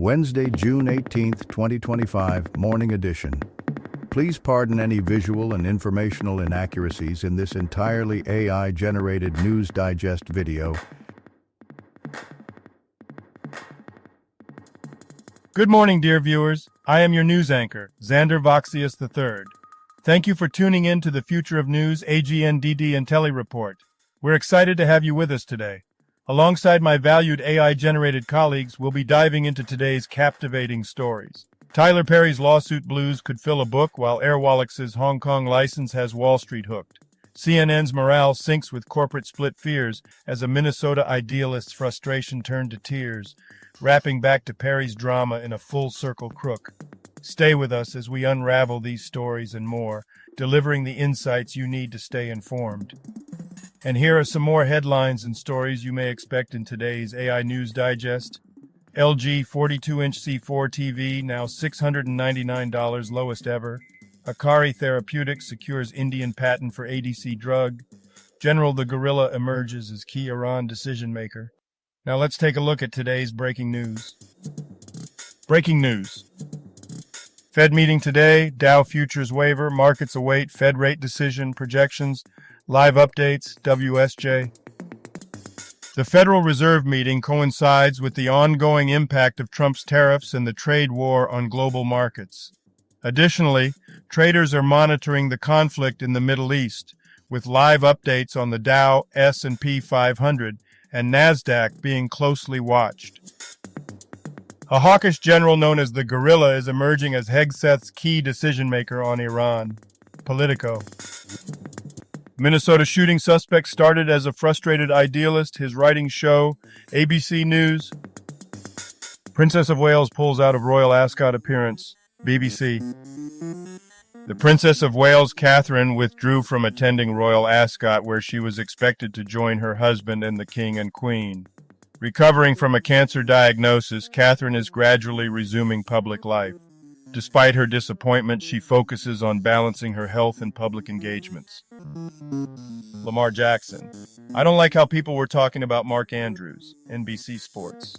Wednesday, June 18th, 2025, Morning Edition. Please pardon any visual and informational inaccuracies in this entirely AI-generated News Digest video. Good morning, dear viewers. I am your news anchor, Xander Voxius III. Thank you for tuning in to the Future of News AGNDD intelliReport. We're excited to have you with us today. Alongside my valued AI-generated colleagues, we'll be diving into today's captivating stories. Tyler Perry's lawsuit blues could fill a book, while Airwalix's Hong Kong license has Wall Street hooked. CNN's morale sinks with corporate split fears as a Minnesota idealist's frustration turned to tears, wrapping back to Perry's drama in a full-circle crook. Stay with us as we unravel these stories and more, delivering the insights you need to stay informed. And here are some more headlines and stories you may expect in today's AI News Digest. LG 42-inch C4 TV, now $699, lowest ever. Akari Therapeutics secures Indian patent for ADC drug. General the Gorilla emerges as key Iran decision maker. Now let's take a look at today's breaking news. Breaking news. Fed meeting today, Dow futures waiver, markets await Fed rate decision, projections, live updates, WSJ. The Federal Reserve meeting coincides with the ongoing impact of Trump's tariffs and the trade war on global markets. Additionally, traders are monitoring the conflict in the Middle East, with live updates on the Dow, S&P 500, and NASDAQ being closely watched. A hawkish general known as the Gorilla is emerging as Hegseth's key decision-maker on Iran. Politico. Minnesota shooting suspect started as a frustrated idealist, his writings show. ABC News. Princess of Wales pulls out of Royal Ascot appearance. BBC. The Princess of Wales, Catherine, withdrew from attending Royal Ascot, where she was expected to join her husband and the King and Queen. Recovering from a cancer diagnosis, Catherine is gradually resuming public life. Despite her disappointment, she focuses on balancing her health and public engagements. Lamar Jackson. I don't like how people were talking about Mark Andrews, NBC Sports.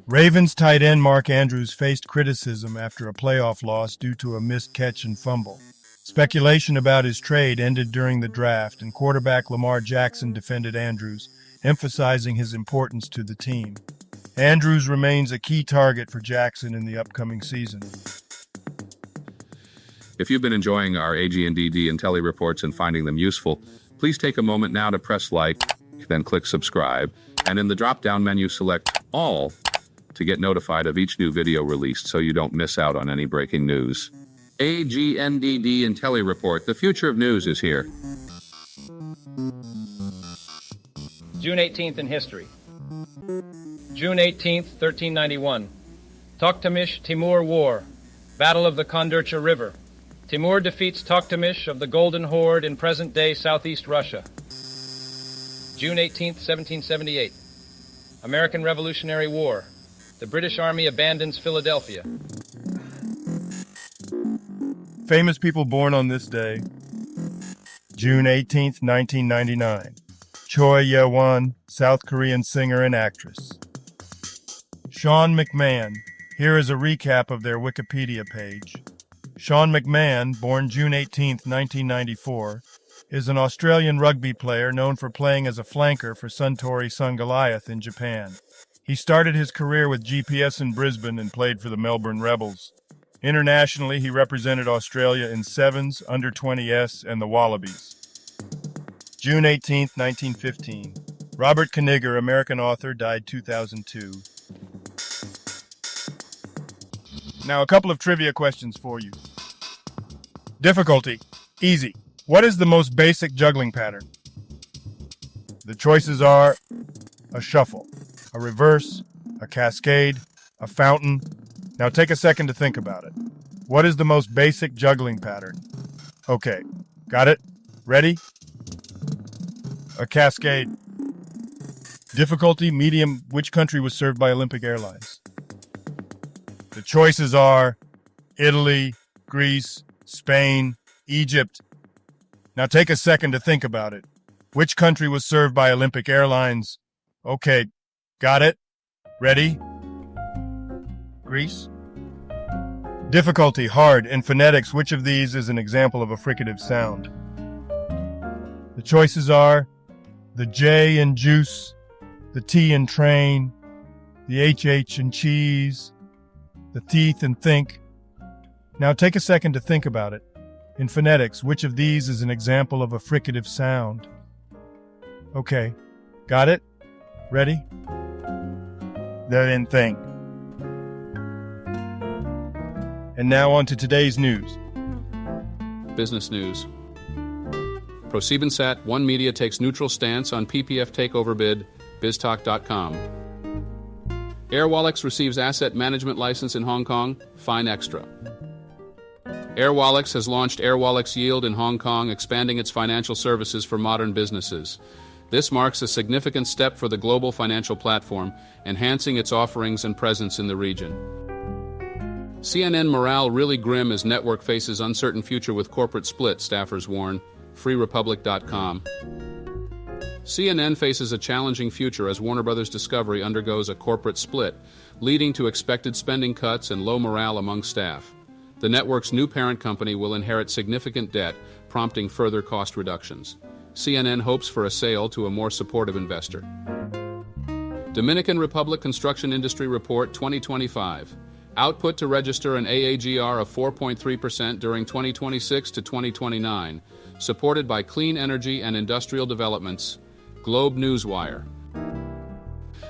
Ravens tight end Mark Andrews faced criticism after a playoff loss due to a missed catch and fumble. Speculation about his trade ended during the draft, and quarterback Lamar Jackson defended Andrews, emphasizing his importance to the team. Andrews remains a key target for Jackson in the upcoming season. If you've been enjoying our AGNDD intelliReports and finding them useful, please take a moment now to press like, then click subscribe, and in the drop-down menu select All to get notified of each new video released so you don't miss out on any breaking news. AGNDD intelliReport, the future of news is here. June 18th in history. June 18th, 1391. Toktamish Timur War. Battle of the Kondurcha River. Timur defeats Toktamish of the Golden Horde in present-day southeast Russia. June 18th, 1778. American Revolutionary War. The British Army abandons Philadelphia. Famous people born on this day. June 18th, 1999. Choi Ye-won, South Korean singer and actress. Sean McMahon. Here is a recap of their Wikipedia page. Sean McMahon, born June 18, 1994, is an Australian rugby player known for playing as a flanker for Suntory Sungoliath in Japan. He started his career with GPS in Brisbane and played for the Melbourne Rebels. Internationally, he represented Australia in Sevens, Under-20s, and the Wallabies. June 18, 1915. Robert Kniger, American author, died 2002. Now, a couple of trivia questions for you. Difficulty. Easy. What is the most basic juggling pattern? The choices are a shuffle, a reverse, a cascade, a fountain. Now take a second to think about it. What is the most basic juggling pattern? Okay, got it? Ready? A cascade. Difficulty, medium. Which country was served by Olympic Airlines? The choices are Italy, Greece, Spain, Egypt. Now take a second to think about it. Which country was served by Olympic Airlines? Okay, got it? Ready? Greece? Difficulty, hard. In phonetics, which of these is an example of a fricative sound? The choices are the J in juice, the T in train, the HH in cheese, the teeth in think. Now take a second to think about it. In phonetics, which of these is an example of a fricative sound? Okay, got it? Ready? Then think. And now on to today's news. Business news. ProSiebenSat, One Media takes neutral stance on PPF takeover bid, BizTalk.com. Airwallex receives asset management license in Hong Kong, fine extra. Airwallex has launched Airwallex Yield in Hong Kong, expanding its financial services for modern businesses. This marks a significant step for the global financial platform, enhancing its offerings and presence in the region. CNN morale really grim as network faces uncertain future with corporate split, staffers warn, FreeRepublic.com. CNN faces a challenging future as Warner Bros. Discovery undergoes a corporate split, leading to expected spending cuts and low morale among staff. The network's new parent company will inherit significant debt, prompting further cost reductions. CNN hopes for a sale to a more supportive investor. Dominican Republic Construction Industry Report 2025. Output to register an AAGR of 4.3% during 2026 to 2029, supported by clean energy and industrial developments. Globe Newswire.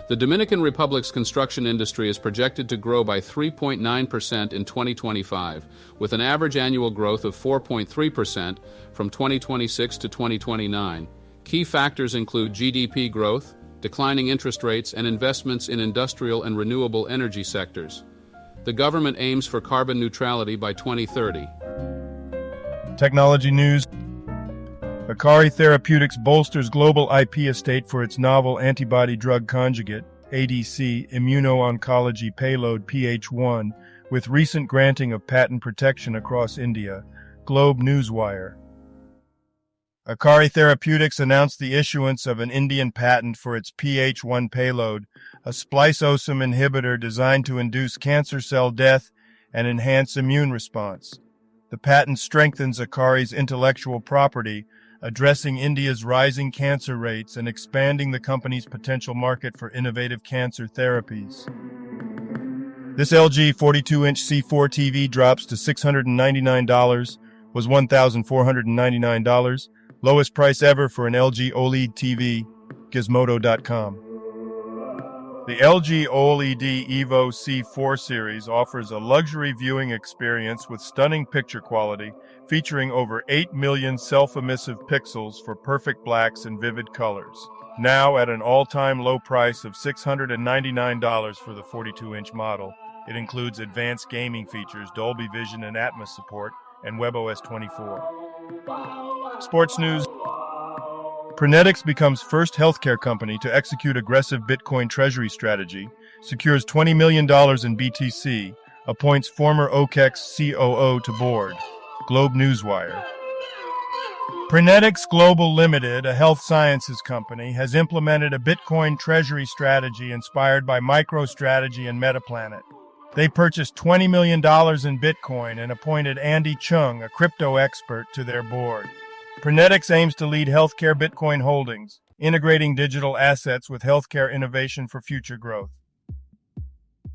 The Dominican Republic's construction industry is projected to grow by 3.9% in 2025, with an average annual growth of 4.3% from 2026 to 2029. Key factors include GDP growth, declining interest rates, and investments in industrial and renewable energy sectors. The government aims for carbon neutrality by 2030. Technology news. Akari Therapeutics bolsters global IP estate for its novel antibody-drug conjugate, ADC, immuno-oncology payload PH1, with recent granting of patent protection across India. Globe Newswire. Akari Therapeutics announced the issuance of an Indian patent for its PH1 payload, a spliceosome inhibitor designed to induce cancer cell death and enhance immune response. The patent strengthens Akari's intellectual property, addressing India's rising cancer rates and expanding the company's potential market for innovative cancer therapies. This LG 42-inch C4 TV drops to $699, was $1,499, lowest price ever for an LG OLED TV, Gizmodo.com. The LG OLED Evo C4 series offers a luxury viewing experience with stunning picture quality, featuring over 8 million self-emissive pixels for perfect blacks and vivid colors. Now at an all-time low price of $699 for the 42-inch model, it includes advanced gaming features, Dolby Vision and Atmos support, and WebOS 24. Sports news. Prenetics becomes first healthcare company to execute aggressive Bitcoin treasury strategy, secures $20 million in BTC, appoints former OKEX COO to board. Globe Newswire. Prenetics Global Limited, a health sciences company, has implemented a Bitcoin treasury strategy inspired by MicroStrategy and Metaplanet. They purchased $20 million in Bitcoin and appointed Andy Chung, a crypto expert, to their board. Prenetics aims to lead healthcare Bitcoin holdings, integrating digital assets with healthcare innovation for future growth.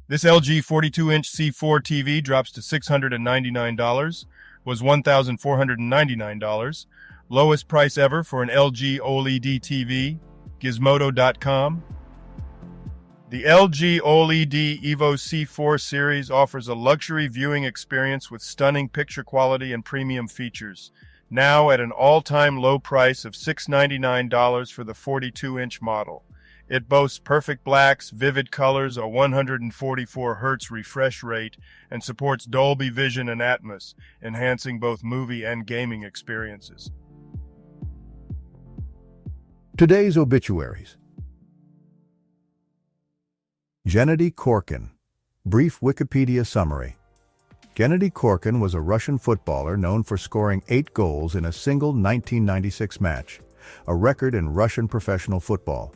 This LG 42-inch C4 TV drops to $699, was $1,499, lowest price ever for an LG OLED TV, Gizmodo.com. The LG OLED Evo C4 series offers a luxury viewing experience with stunning picture quality and premium features. Now at an all-time low price of $699 for the 42-inch model. It boasts perfect blacks, vivid colors, a 144 Hz refresh rate, and supports Dolby Vision and Atmos, enhancing both movie and gaming experiences. Today's obituaries. Gennady Korkin. Brief Wikipedia summary. Gennady Korkin was a Russian footballer known for scoring 8 goals in a single 1996 match, a record in Russian professional football.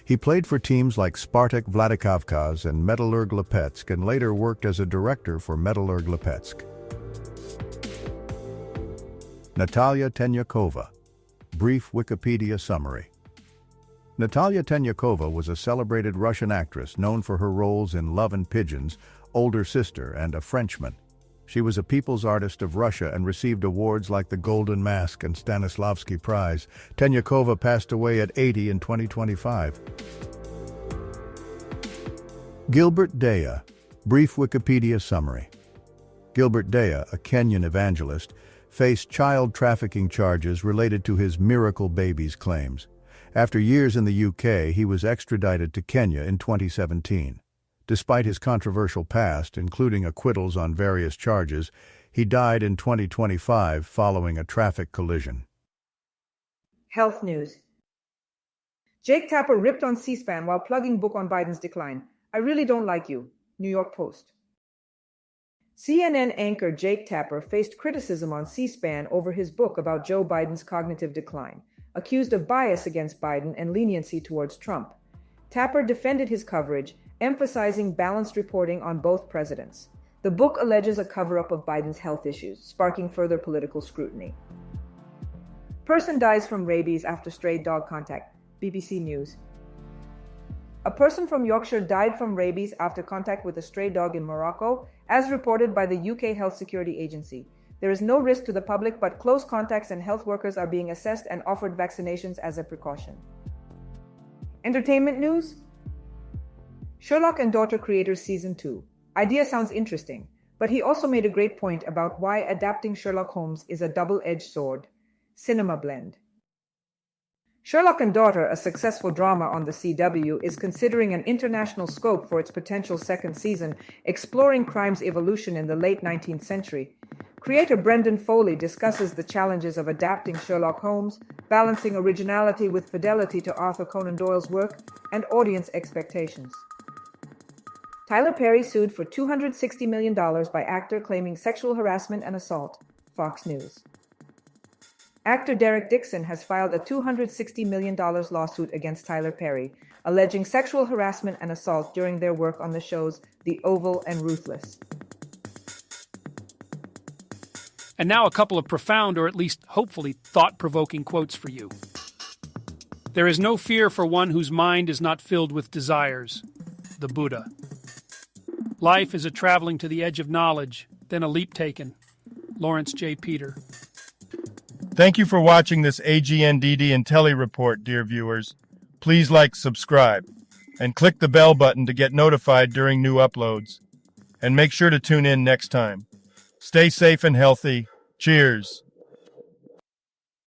He played for teams like Spartak Vladikavkaz and Metallurg Lipetsk and later worked as a director for Metallurg Lipetsk. Natalia Tenyakova. Brief Wikipedia summary. Natalia Tenyakova was a celebrated Russian actress known for her roles in Love and Pigeons, Older Sister, and A Frenchman. She was a People's Artist of Russia and received awards like the Golden Mask and Stanislavski Prize. Tenyakova passed away at 80 in 2025. Gilbert Deya. Brief Wikipedia summary. Gilbert Deya, a Kenyan evangelist, faced child trafficking charges related to his Miracle Babies claims. After years in the UK, he was extradited to Kenya in 2017. Despite his controversial past, including acquittals on various charges, he died in 2025 following a traffic collision. Health news. Jake Tapper ripped on C-SPAN while plugging book on Biden's decline. I really don't like you. New York Post. CNN anchor Jake Tapper faced criticism on C-SPAN over his book about Joe Biden's cognitive decline, accused of bias against Biden and leniency towards Trump. Tapper defended his coverage, emphasizing balanced reporting on both presidents. The book alleges a cover-up of Biden's health issues, sparking further political scrutiny. Person dies from rabies after stray dog contact. BBC News. A person from Yorkshire died from rabies after contact with a stray dog in Morocco, as reported by the UK Health Security Agency. There is no risk to the public, but close contacts and health workers are being assessed and offered vaccinations as a precaution. Entertainment news. Sherlock and Daughter creators Season 2. Idea sounds interesting, but he also made a great point about why adapting Sherlock Holmes is a double-edged sword. Cinema blend. Sherlock and Daughter, a successful drama on the CW, is considering an international scope for its potential second season, exploring crime's evolution in the late 19th century. Creator Brendan Foley discusses the challenges of adapting Sherlock Holmes, balancing originality with fidelity to Arthur Conan Doyle's work, and audience expectations. Tyler Perry sued for $260 million by actor claiming sexual harassment and assault. Fox News. Actor Derek Dixon has filed a $260 million lawsuit against Tyler Perry, alleging sexual harassment and assault during their work on the shows The Oval and Ruthless. And now a couple of profound, or at least hopefully thought-provoking quotes for you. There is no fear for one whose mind is not filled with desires. The Buddha. Life is a traveling to the edge of knowledge, then a leap taken. Lawrence J. Peter. Thank you for watching this AGNDD intelliReport, dear viewers. Please like, subscribe, and click the bell button to get notified during new uploads. And make sure to tune in next time. Stay safe and healthy. Cheers.